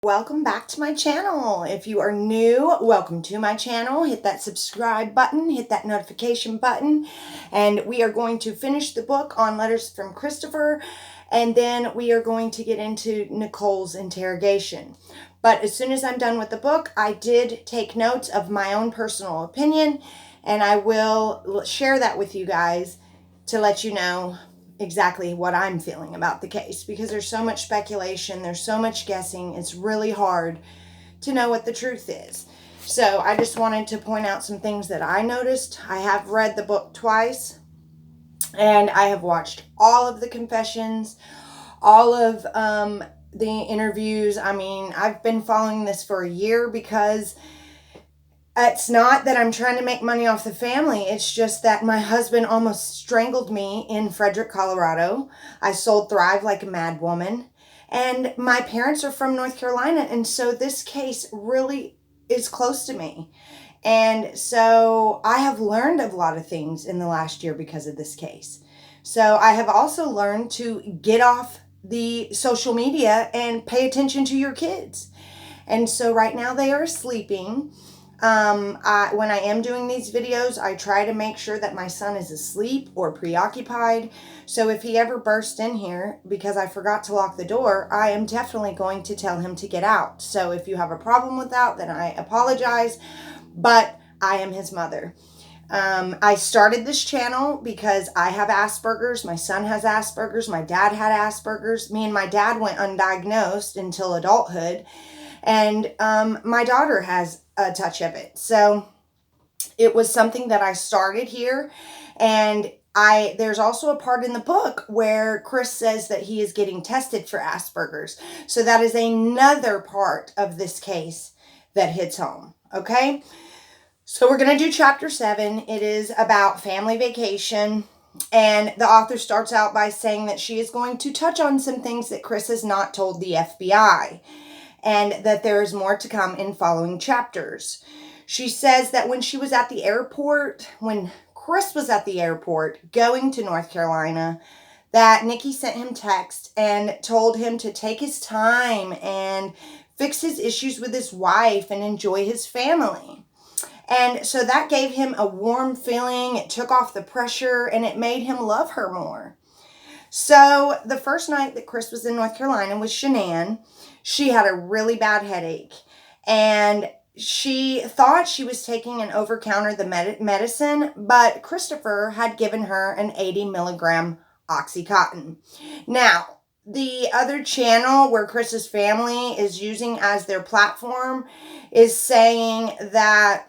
Welcome back to my channel. If you are new, welcome to my channel. Hit that subscribe button, hit that notification button, and we are going to finish the book on letters from Christoper, and then we are going to get into Nicole's interrogation. But as soon as I'm done with the book, I did take notes of my own personal opinion, and I will share that with you guys to let you know exactly what I'm feeling about the case, because there's so much speculation, there's so much guessing, it's really hard to know what the truth is. So I just wanted to point out some things that I noticed. I have read the book twice, and I have watched all of the confessions, all of the interviews. I mean, I've been following this for a year because it's not that I'm trying to make money off the family. It's just that my husband almost strangled me in Frederick, Colorado. I sold Thrive like a mad woman. And my parents are from North Carolina. And so this case really is close to me. And so I have learned a lot of things in the last year because of this case. So I have also learned to get off the social media and pay attention to your kids. And so right now they are sleeping. When I am doing these videos, I try to make sure that my son is asleep or preoccupied. So if he ever bursts in here because I forgot to lock the door, I am definitely going to tell him to get out. So if you have a problem with that, then I apologize, but I am his mother. I started this channel because I have Asperger's. My son has Asperger's. My dad had Asperger's. Me and my dad went undiagnosed until adulthood. And my daughter has a touch of it. So it was something that I started here. And there's also a part in the book where Chris says that he is getting tested for Asperger's. So that is another part of this case that hits home. Okay. So we're going to do chapter 7. It is about family vacation. And the author starts out by saying that she is going to touch on some things that Chris has not told the FBI, and that there is more to come in following chapters. She says that when she was at the airport, when Chris was at the airport going to North Carolina, that Nikki sent him text and told him to take his time and fix his issues with his wife and enjoy his family. And so that gave him a warm feeling. It took off the pressure and it made him love her more. So the first night that Chris was in North Carolina with Shanann, she had a really bad headache, and she thought she was taking an over-counter the medicine, but Christoper had given her an 80 milligram Oxycontin. Now, the other channel where Chris's family is using as their platform is saying that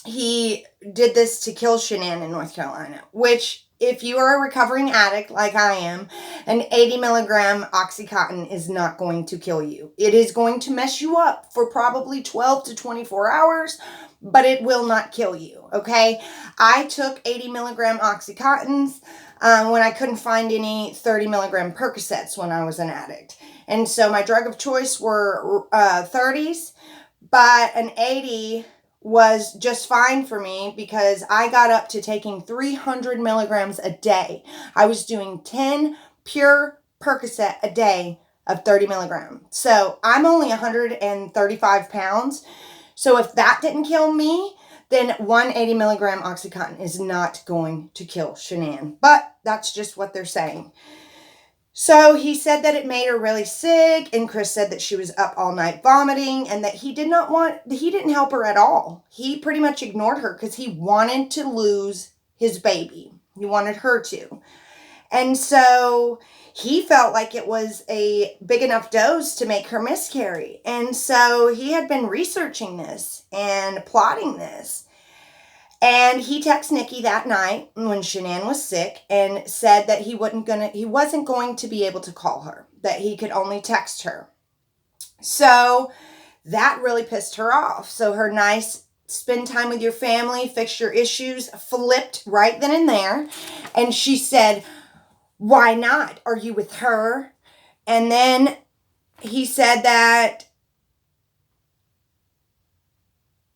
he did this to kill Shanann in North Carolina, which, if you are a recovering addict like I am, an 80 milligram Oxycontin is not going to kill you. It is going to mess you up for probably 12 to 24 hours, but it will not kill you, okay? I took 80 milligram Oxycontins when I couldn't find any 30 milligram Percocets when I was an addict. And so my drug of choice were 30s, but an 80 was just fine for me because I got up to taking 300 milligrams a day. I was doing 10 pure Percocet a day of 30 milligrams. So I'm only 135 pounds. So if that didn't kill me, then 180 milligram Oxycontin is not going to kill Shanann. But that's just what they're saying. So he said that it made her really sick, and Chris said that she was up all night vomiting, and that he didn't help her at all. He pretty much ignored her because he wanted to lose his baby. He wanted her to. And so he felt like it was a big enough dose to make her miscarry. And so he had been researching this and plotting this. And he texted Nikki that night when Shanann was sick and said that he wasn't going to be able to call her, that he could only text her. So that really pissed her off. So her nice spend time with your family, fix your issues, flipped right then and there. And she said, "Why not? Are you with her?" And then he said that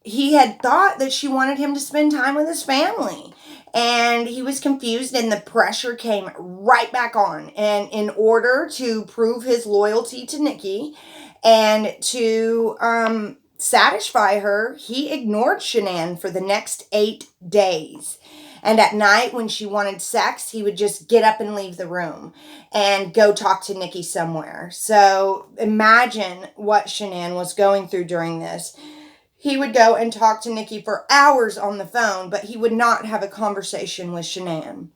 he had thought that she wanted him to spend time with his family. And he was confused, and the pressure came right back on. And in order to prove his loyalty to Nikki And to satisfy her, he ignored Shanann for the next 8 days. And at night, when she wanted sex, he would just get up and leave the room and go talk to Nikki somewhere. So imagine what Shanann was going through during this. He would go and talk to Nikki for hours on the phone, but he would not have a conversation with Shanann.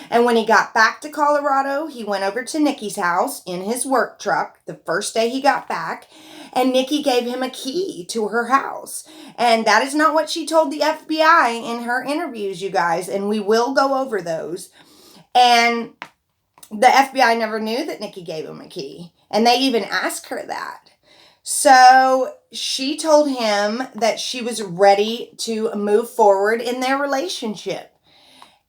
And when he got back to Colorado, he went over to Nikki's house in his work truck the first day he got back, and Nikki gave him a key to her house. And that is not what she told the FBI in her interviews, you guys, and we will go over those. And the FBI never knew that Nikki gave him a key, and they even asked her that. So she told him that she was ready to move forward in their relationship.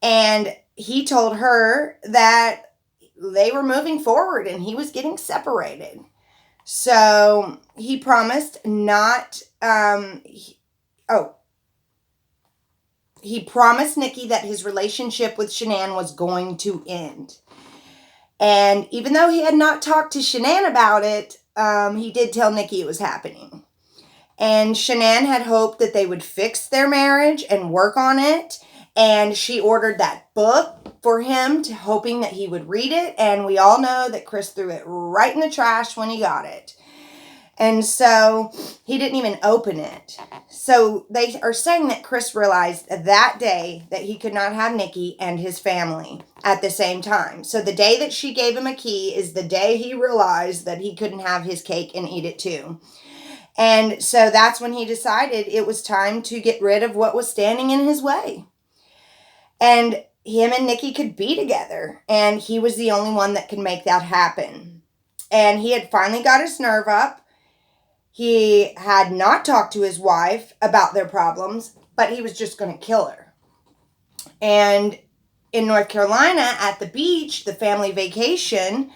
And he told her that they were moving forward and he was getting separated. So he promised he promised Nikki that his relationship with Shanann was going to end. And even though he had not talked to Shanann about it, he did tell Nikki it was happening. And Shanann had hoped that they would fix their marriage and work on it. And she ordered that book for him, hoping that he would read it. And we all know that Chris threw it right in the trash when he got it. And so he didn't even open it. So they are saying that Chris realized that day that he could not have Nikki and his family at the same time. So the day that she gave him a key is the day he realized that he couldn't have his cake and eat it too. And so that's when he decided it was time to get rid of what was standing in his way. And him and Nikki could be together. And he was the only one that could make that happen. And he had finally got his nerve up. He had not talked to his wife about their problems, but he was just going to kill her. And in North Carolina, at the beach, the family vacation,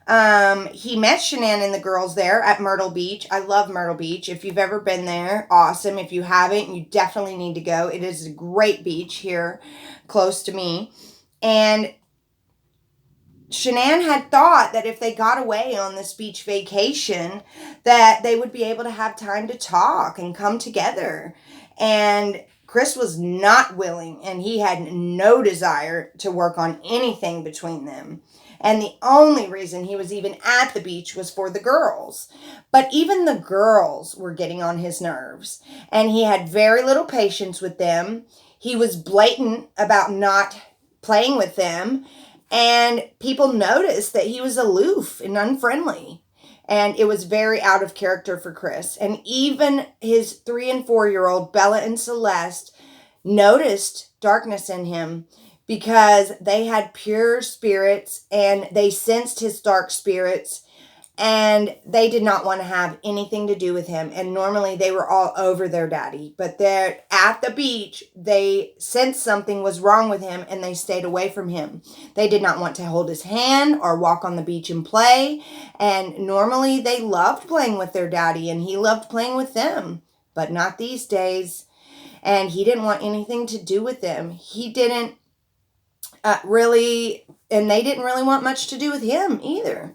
he met Shanann and the girls there at Myrtle Beach. I love Myrtle Beach. If you've ever been there, awesome. If you haven't, you definitely need to go. It is a great beach here close to me. And Shanann had thought that if they got away on this beach vacation, that they would be able to have time to talk and come together. And Chris was not willing, and he had no desire to work on anything between them. And the only reason he was even at the beach was for the girls. But even the girls were getting on his nerves, and he had very little patience with them. He was blatant about not playing with them. And people noticed that he was aloof and unfriendly. And it was very out of character for Chris. And even his 3 and 4-year-old, Bella and Celeste, noticed darkness in him because they had pure spirits and they sensed his dark spirits. And they did not want to have anything to do with him. And normally they were all over their daddy. But they're at the beach, they sensed something was wrong with him and they stayed away from him. They did not want to hold his hand or walk on the beach and play. And normally they loved playing with their daddy and he loved playing with them. But not these days. And he didn't want anything to do with them. He didn't really, and they didn't really want much to do with him either.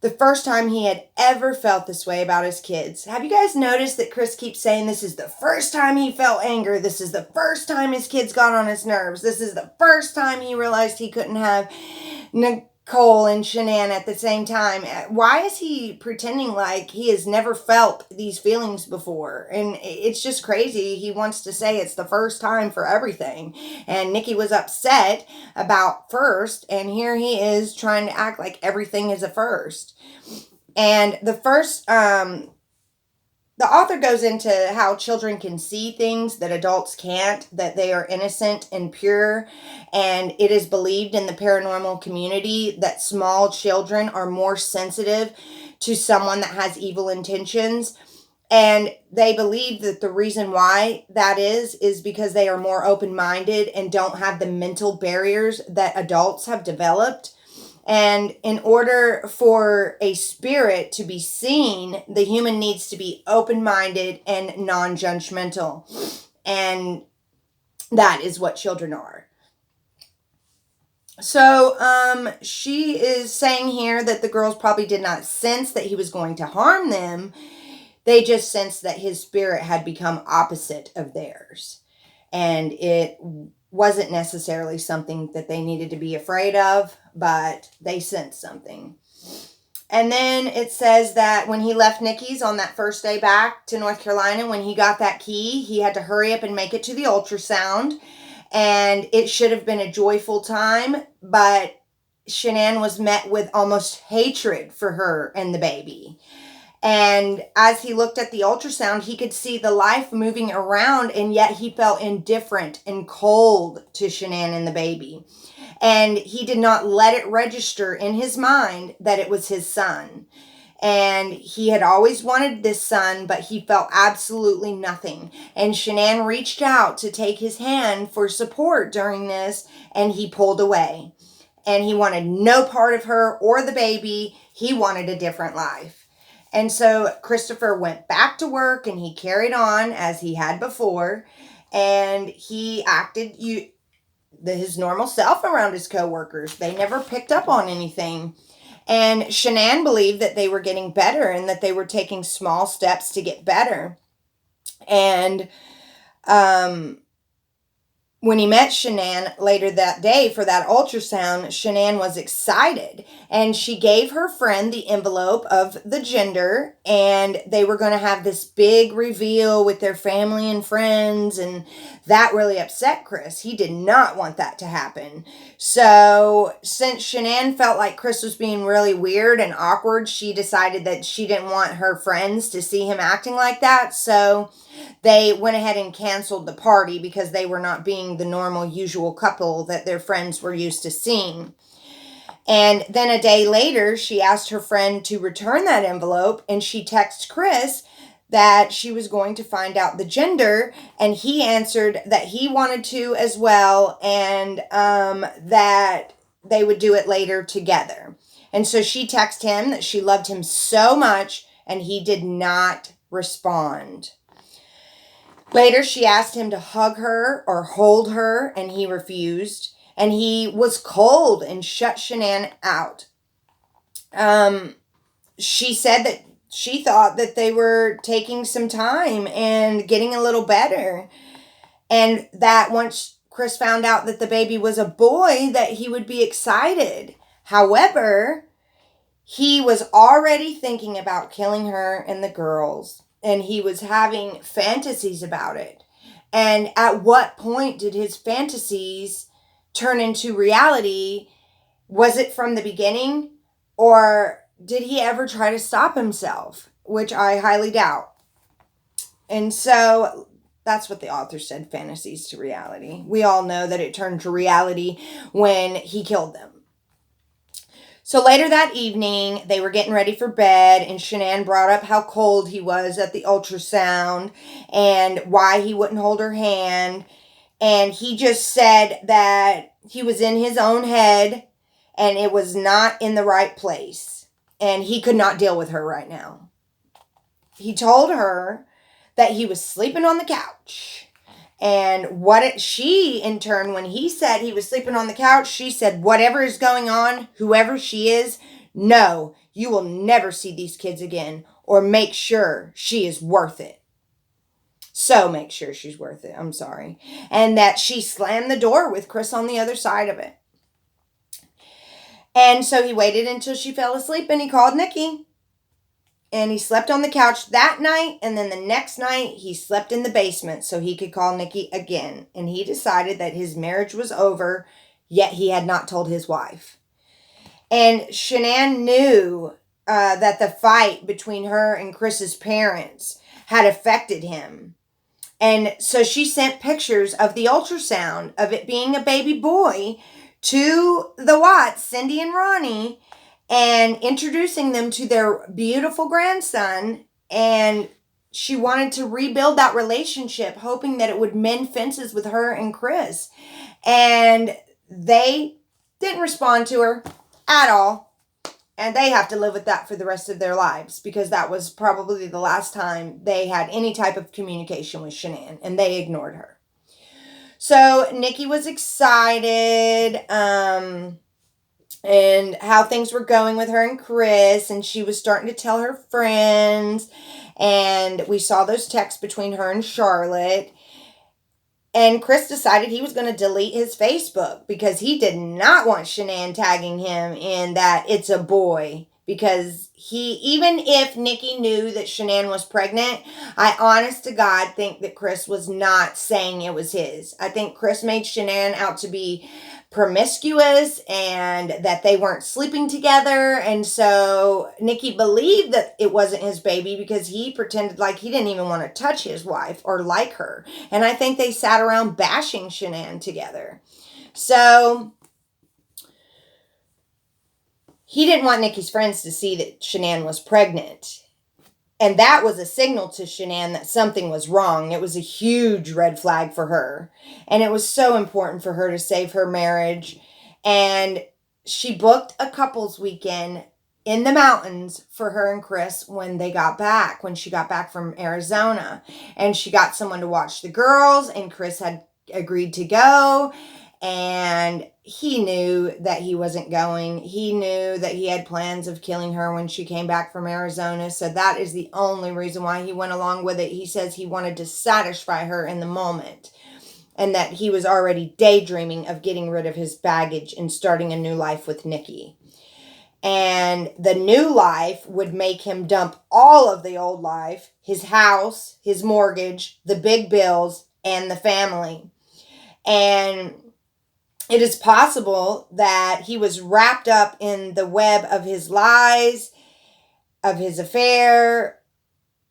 The first time he had ever felt this way about his kids. Have you guys noticed that Chris keeps saying this is the first time he felt anger? This is the first time his kids got on his nerves. This is the first time he realized he couldn't have Nicole and Shanann at the same time. Why is he pretending like he has never felt these feelings before? And it's just crazy. He wants to say it's the first time for everything. And Nikki was upset about first, and here he is trying to act like everything is a first. And the first, the author goes into how children can see things that adults can't, that they are innocent and pure. And it is believed in the paranormal community that small children are more sensitive to someone that has evil intentions. And they believe that the reason why that is because they are more open-minded and don't have the mental barriers that adults have developed. And in order for a spirit to be seen, the human needs to be open-minded and non-judgmental. And that is what children are. So, she is saying here that the girls probably did not sense that he was going to harm them. They just sensed that his spirit had become opposite of theirs. And it wasn't necessarily something that they needed to be afraid of, but they sensed something. And then it says that when he left Nikki's on that first day back to North Carolina, when he got that key, he had to hurry up and make it to the ultrasound. And it should have been a joyful time, but Shanann was met with almost hatred for her and the baby. And as he looked at the ultrasound, he could see the life moving around, and yet he felt indifferent and cold to Shanann and the baby. And he did not let it register in his mind that it was his son. And he had always wanted this son, but he felt absolutely nothing. And Shanann reached out to take his hand for support during this, and he pulled away. And he wanted no part of her or the baby. He wanted a different life. And so Christoper went back to work, and he carried on as he had before. And he acted his normal self around his coworkers. They never picked up on anything. And Shanann believed that they were getting better and that they were taking small steps to get better. And when he met Shanann later that day for that ultrasound, Shanann was excited. And she gave her friend the envelope of the gender. And they were going to have this big reveal with their family and friends. And that really upset Chris. He did not want that to happen. So since Shanann felt like Chris was being really weird and awkward, she decided that she didn't want her friends to see him acting like that. So they went ahead and canceled the party because they were not being the normal, usual couple that their friends were used to seeing. And then a day later, she asked her friend to return that envelope, and she texted Chris that she was going to find out the gender, and he answered that he wanted to as well, and that they would do it later together. And so she texted him that she loved him so much, and he did not respond. Later, she asked him to hug her or hold her, and he refused. And he was cold and shut Shanann out. She said that she thought that they were taking some time and getting a little better. And that once Chris found out that the baby was a boy, that he would be excited. However, he was already thinking about killing her and the girls. And he was having fantasies about it. And at what point did his fantasies turn into reality? Was it from the beginning? Or did he ever try to stop himself? Which I highly doubt. And so that's what the author said, fantasies to reality. We all know that it turned to reality when he killed them. So later that evening, they were getting ready for bed, and Shanann brought up how cold he was at the ultrasound and why he wouldn't hold her hand. And he just said that he was in his own head and it was not in the right place. And he could not deal with her right now. He told her that he was sleeping on the couch. And she, in turn, when he said he was sleeping on the couch, she said, whatever is going on, whoever she is, no, you will never see these kids again, or make sure she is worth it. So make sure she's worth it. I'm sorry. And that she slammed the door with Chris on the other side of it. And so he waited until she fell asleep and he called Nikki. And he slept on the couch that night, and then the next night he slept in the basement so he could call Nikki again. And he decided that his marriage was over, yet he had not told his wife. And Shanann knew that the fight between her and Chris's parents had affected him. And so she sent pictures of the ultrasound of it being a baby boy to the Watts, Cindy and Ronnie, and introducing them to their beautiful grandson. And she wanted to rebuild that relationship, hoping that it would mend fences with her and Chris. And they didn't respond to her at all. And they have to live with that for the rest of their lives, because that was probably the last time they had any type of communication with Shanann, and they ignored her. So Nikki was excited, and how things were going with her and Chris, and she was starting to tell her friends, and we saw those texts between her and Charlotte. And Chris decided he was going to delete his Facebook because he did not want Shanann tagging him in that it's a boy. Because even if Nikki knew that Shanann was pregnant, I honest to God think that Chris was not saying it was his. I think Chris made Shanann out to be promiscuous and that they weren't sleeping together. And so Nikki believed that it wasn't his baby because he pretended like he didn't even want to touch his wife or like her. And I think they sat around bashing Shanann together. So he didn't want Nikki's friends to see that Shanann was pregnant. And that was a signal to Shanann that something was wrong. It was a huge red flag for her. And it was so important for her to save her marriage. And she booked a couples weekend in the mountains for her and Chris when she got back from Arizona. And she got someone to watch the girls, and Chris had agreed to go. And he knew that he wasn't going. He knew that he had plans of killing her when she came back from Arizona. So that is the only reason why he went along with it. He says he wanted to satisfy her in the moment, and that he was already daydreaming of getting rid of his baggage and starting a new life with Nikki. And the new life would make him dump all of the old life, his house, his mortgage, the big bills, and the family. And it is possible that he was wrapped up in the web of his lies, of his affair,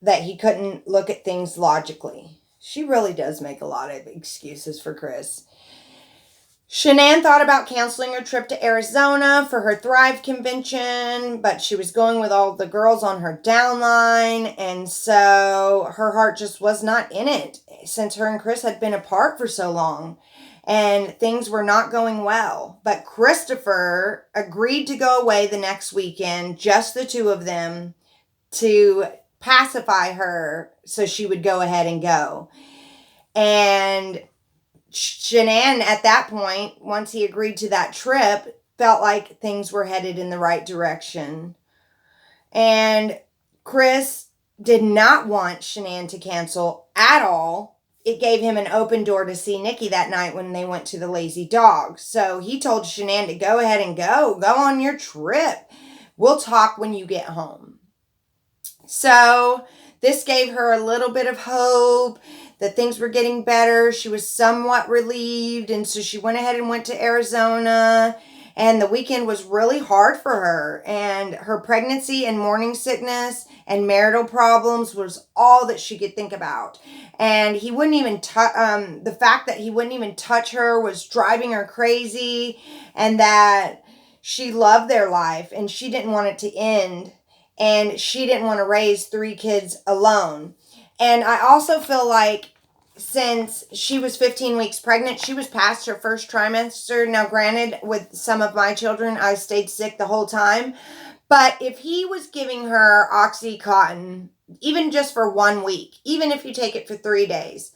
that he couldn't look at things logically. She really does make a lot of excuses for Chris. Shanann thought about canceling her trip to Arizona for her Thrive convention, but she was going with all the girls on her downline, and so her heart just was not in it since her and Chris had been apart for so long. And things were not going well. But Christoper agreed to go away the next weekend, just the two of them, to pacify her so she would go ahead and go. And Shanann, at that point, once he agreed to that trip, felt like things were headed in the right direction. And Chris did not want Shanann to cancel at all. It gave him an open door to see Nikki that night when they went to the Lazy Dog. So he told Shanann to go ahead and go on your trip. We'll talk when you get home. So this gave her a little bit of hope that things were getting better. She was somewhat relieved, and so she went ahead and went to Arizona. And the weekend was really hard for her, and her pregnancy and morning sickness and marital problems was all that she could think about. And he wouldn't even the fact that he wouldn't even touch her was driving her crazy, and that she loved their life and she didn't want it to end, and she didn't want to raise 3 kids alone. And I also feel like since she was 15 weeks pregnant, she was past her first trimester. Now, granted, with some of my children, I stayed sick the whole time. But if he was giving her Oxycontin, even just for 1 week, even if you take it for 3 days,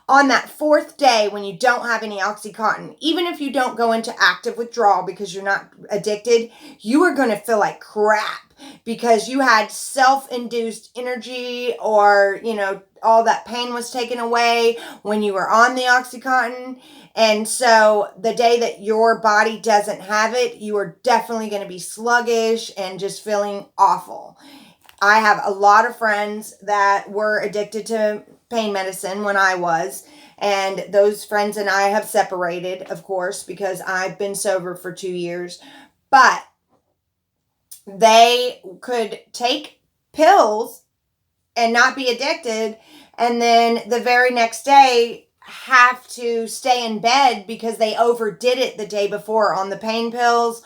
on that 4th day when you don't have any Oxycontin, even if you don't go into active withdrawal because you're not addicted, you are going to feel like crap because you had self-induced energy, or, all that pain was taken away when you were on the Oxycontin. And so the day that your body doesn't have it, you are definitely going to be sluggish and just feeling awful. I have a lot of friends that were addicted to pain medicine when I was, and those friends and I have separated, of course, because I've been sober for 2 years. But they could take pills and not be addicted, and then the very next day have to stay in bed because they overdid it the day before on the pain pills,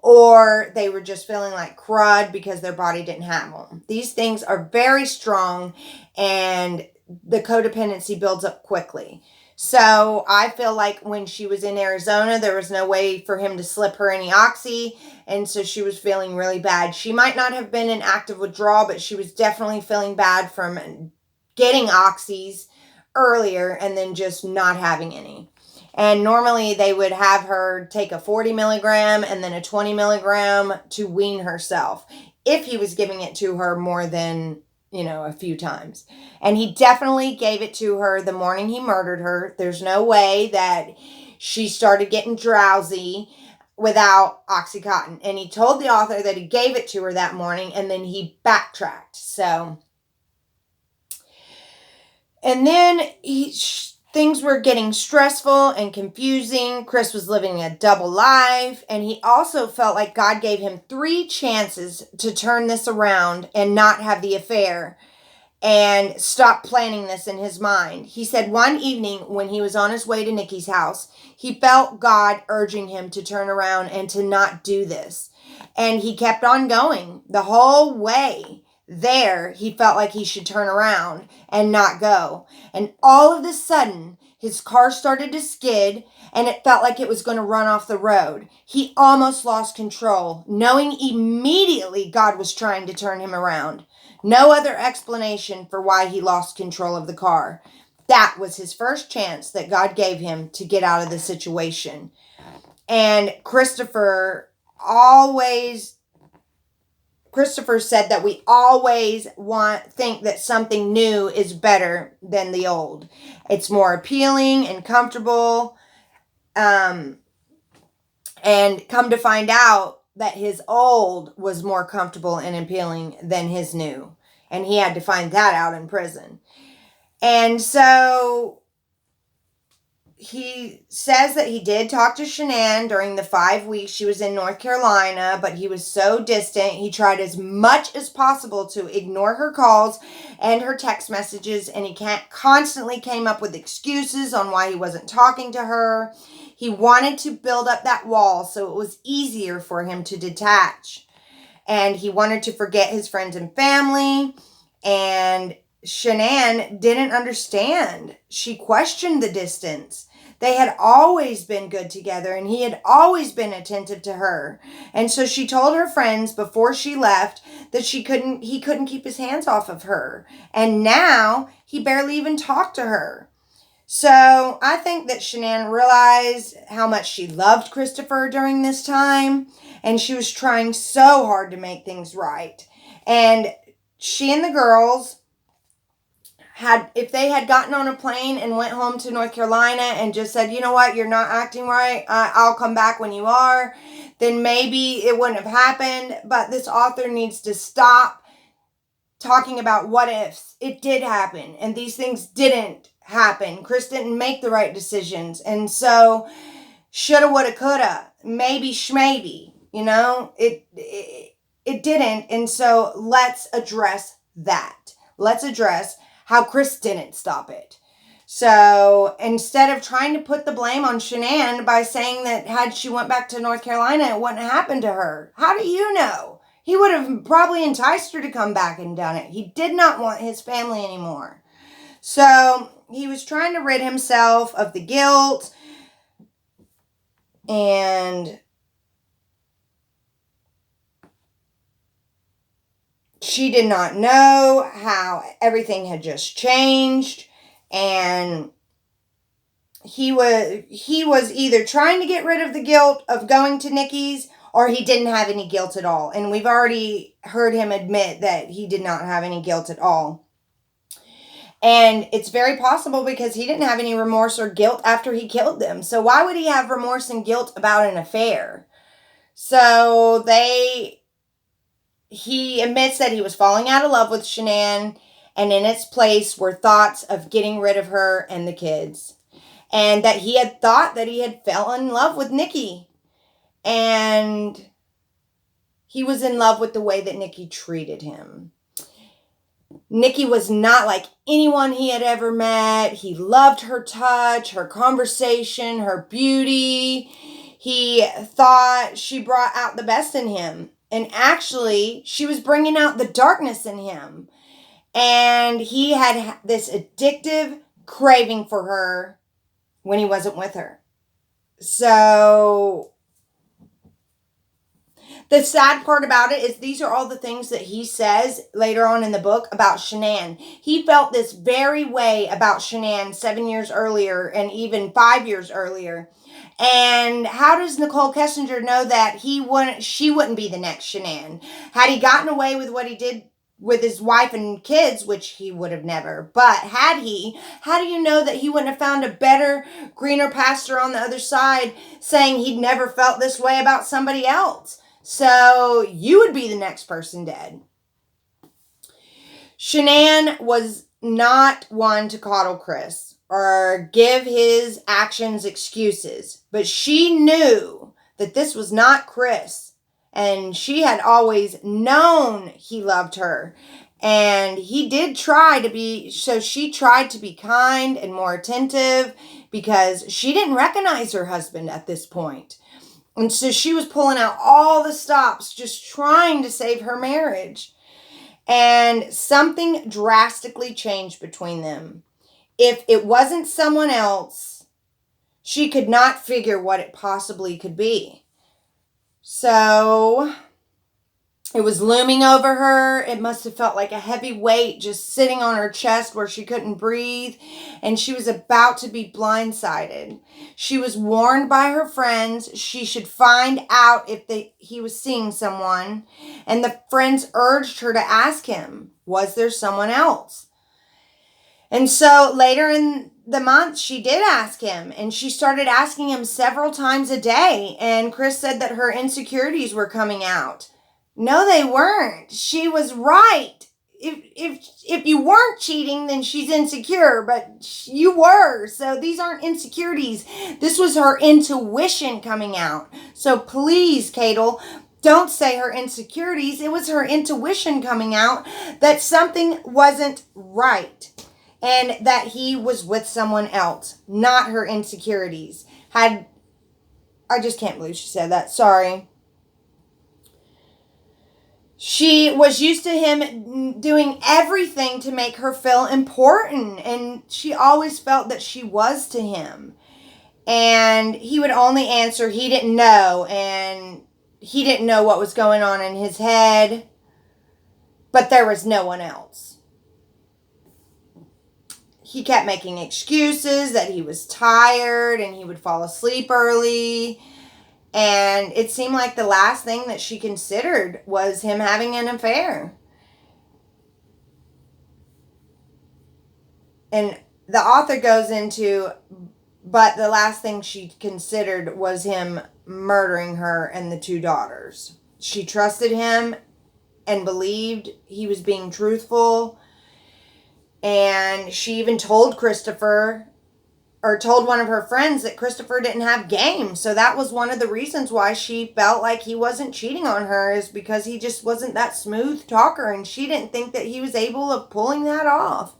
or they were just feeling like crud because their body didn't have them. These things are very strong, and the codependency builds up quickly. So I feel like when she was in Arizona, there was no way for him to slip her any Oxy. And so she was feeling really bad. She might not have been in active withdrawal, but she was definitely feeling bad from getting Oxys earlier and then just not having any. And normally they would have her take a 40 milligram and then a 20 milligram to wean herself if he was giving it to her more than, a few times. And he definitely gave it to her the morning he murdered her. There's no way that she started getting drowsy without Oxycontin. And he told the author that he gave it to her that morning and then he backtracked. So, and then things were getting stressful and confusing. Chris was living a double life, and he also felt like God gave him 3 chances to turn this around and not have the affair and stop planning this in his mind. He said one evening when he was on his way to Nikki's house, he felt God urging him to turn around and to not do this. And he kept on going the whole way. There, he felt like he should turn around and not go. And all of a sudden, his car started to skid and it felt like it was going to run off the road. He almost lost control, knowing immediately God was trying to turn him around. No other explanation for why he lost control of the car. That was his first chance that God gave him to get out of the situation. And Christoper said that we always think that something new is better than the old. It's more appealing and comfortable. And come to find out that his old was more comfortable and appealing than his new. And he had to find that out in prison. And so he says that he did talk to Shanann during the 5 weeks she was in North Carolina, but he was so distant. He tried as much as possible to ignore her calls and her text messages, and he constantly came up with excuses on why he wasn't talking to her. He wanted to build up that wall so it was easier for him to detach. And he wanted to forget his friends and family, and Shanann didn't understand. She questioned the distance. They had always been good together and he had always been attentive to her. And so she told her friends before she left that he couldn't keep his hands off of her. And now he barely even talked to her. So I think that Shanann realized how much she loved Christoper during this time. And she was trying so hard to make things right. And she and the girls if they had gotten on a plane and went home to North Carolina and just said, you know what, you're not acting right, I'll come back when you are, then maybe it wouldn't have happened. But this author needs to stop talking about what ifs. It did happen, and these things didn't happen. Chris didn't make the right decisions, and so shoulda, woulda, coulda, maybe schmaybe, it didn't. And so let's address that. Let's address how Chris didn't stop it. So instead of trying to put the blame on Shanann by saying that had she went back to North Carolina, it wouldn't have happened to her. How do you know? He would have probably enticed her to come back and done it. He did not want his family anymore. So he was trying to rid himself of the guilt, and she did not know how everything had just changed, and he was either trying to get rid of the guilt of going to Nikki's, or he didn't have any guilt at all. And we've already heard him admit that he did not have any guilt at all. And it's very possible because he didn't have any remorse or guilt after he killed them. So why would he have remorse and guilt about an affair? So he admits that he was falling out of love with Shanann, and in its place were thoughts of getting rid of her and the kids. And that he had thought that he had fell in love with Nikki. And he was in love with the way that Nikki treated him. Nikki was not like anyone he had ever met. He loved her touch, her conversation, her beauty. He thought she brought out the best in him. And actually, she was bringing out the darkness in him. And he had this addictive craving for her when he wasn't with her. So The sad part about it is these are all the things that he says later on in the book about Shanann. He felt this very way about Shanann 7 years earlier and even 5 years earlier. And how does Nicole Kessinger know that she wouldn't be the next Shanann? Had he gotten away with what he did with his wife and kids, which he would have never, but had he, how do you know that he wouldn't have found a better, greener pasture on the other side saying he'd never felt this way about somebody else? So you would be the next person dead. Shanann was not one to coddle Chris or give his actions excuses, but she knew that this was not Chris. And she had always known he loved her. And he did try to be, so she tried to be kind and more attentive because she didn't recognize her husband at this point. And so she was pulling out all the stops, just trying to save her marriage. And something drastically changed between them. If it wasn't someone else, she could not figure what it possibly could be. So it was looming over her. It must have felt like a heavy weight just sitting on her chest where she couldn't breathe. And she was about to be blindsided. She was warned by her friends she should find out if he was seeing someone. And the friends urged her to ask him, was there someone else? And so later in the month, she did ask him, and she started asking him several times a day. And Chris said that her insecurities were coming out. No, they weren't. She was right. If you weren't cheating, then she's insecure, but you were. So these aren't insecurities. This was her intuition coming out. So please, Cadel, don't say her insecurities. It was her intuition coming out that something wasn't right. And that he was with someone else, not her insecurities. I just can't believe she said that. Sorry. She was used to him doing everything to make her feel important. And she always felt that she was to him. And he would only answer he didn't know. And he didn't know what was going on in his head. But there was no one else. He kept making excuses that he was tired and he would fall asleep early. And it seemed like the last thing that she considered was him having an affair. And the author goes into, but the last thing she considered was him murdering her and the 2 daughters. She trusted him and believed he was being truthful. And she even told Christoper, or told one of her friends, that Christoper didn't have game. So that was one of the reasons why she felt like he wasn't cheating on her, is because he just wasn't that smooth talker. And she didn't think that he was able of pulling that off.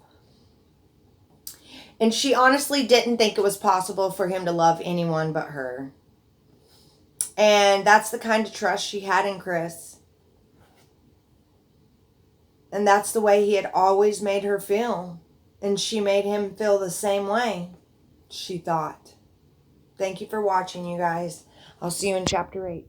And she honestly didn't think it was possible for him to love anyone but her. And that's the kind of trust she had in Chris. And that's the way he had always made her feel. And she made him feel the same way, she thought. Thank you for watching, you guys. I'll see you in chapter 8.